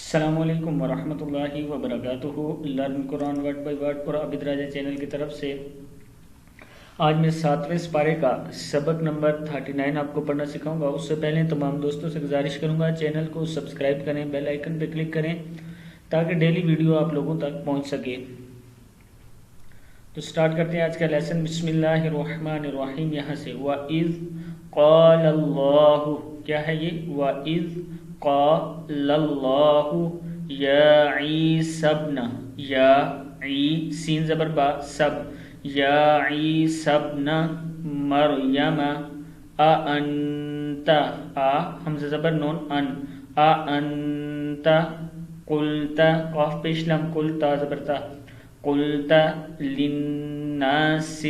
السلام علیکم ورحمۃ اللہ وبرکاتہ۔ Learn Quran word by word اور عابد راجہ چینل کی طرف سے آج میں 7ویں سپارے کا سبق نمبر 39 آپ کو پڑھنا سکھاؤں گا۔ اس سے پہلے تمام دوستوں سے گزارش کروں گا چینل کو سبسکرائب کریں، بیل آئیکن پہ کلک کریں تاکہ ڈیلی ویڈیو آپ لوگوں تک پہنچ سکے۔ تو سٹارٹ کرتے ہیں آج کا لیسن۔ بسم اللہ الرحمن الرحیم۔ یہاں سے وَإِذْ قَالَ اللَّهُ، کیا ہے یہ؟ وَإِذْ قَالَ اللَّهُ یا عیسی ابن، یا عی سین زبر با سب، یا عیسی ابن مریم اانت، حمزہ زبر نون ان، اانت قلت قاف پیش لم، قلتا زبر تا، قلت للناس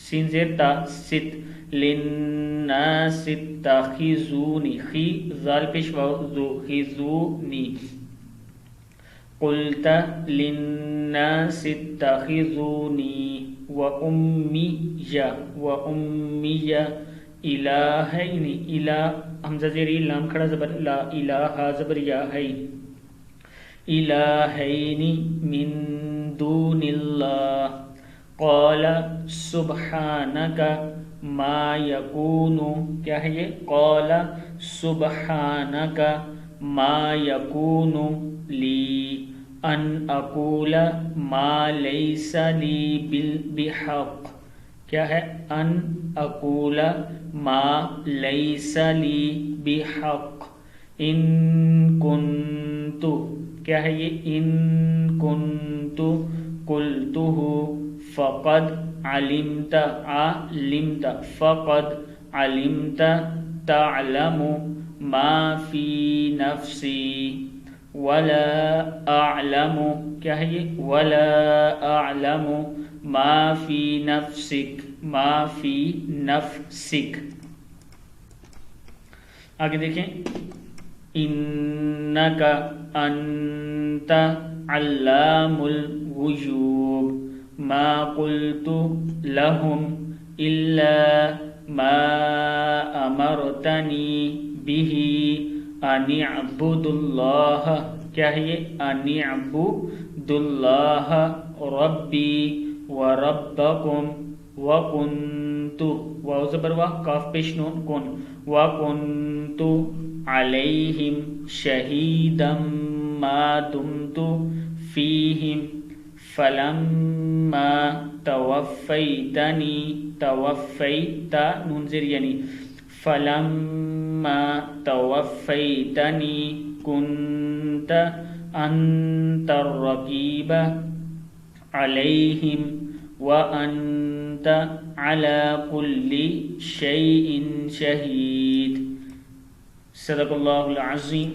سین زیر تا ست، للناس اتخذونی خی ذال پیش واو ذو خذونی، قلت للناس اتخذونی و امی الہین، الہ حمزہ زیر لام کھڑا زبر لا، الہ زبر یا ہے، الہین من دون اللہ، قال سبحانک ما یکون، کیا ہے یہ؟ قال سبحانک ما یکون لی ان اقول ما لیس لی بحق، کیا ہے؟ ان اقول ما لیس لی بحق، ان کنت، کیا ہے یہ؟ ان کنت قلتہ فقد علمت، علمت فقد علمت تعلم ما فی نفسی ولا اعلم، کیا ہے یہ؟ ولا اعلم ما فی نفسک، ما فی نفسک۔ آگے دیکھیں، انک انت علام الغیوب ما قلت لهم الا ما امرتنی به ان اعبدوا اللہ، کیا ہے یہ؟ ان اعبدوا اللہ ربی وربکم وکنت واو زبر وا کاف پیش نون کن، وکنت علیہم شہیدا ما دمت فیہم فلما توفیتنی، توفیتا نون زیر یعنی، فلما توفیتنی کنت انت الرقیب علیہم وانت علی کل شیء شہید۔ صدق اللہ العظیم۔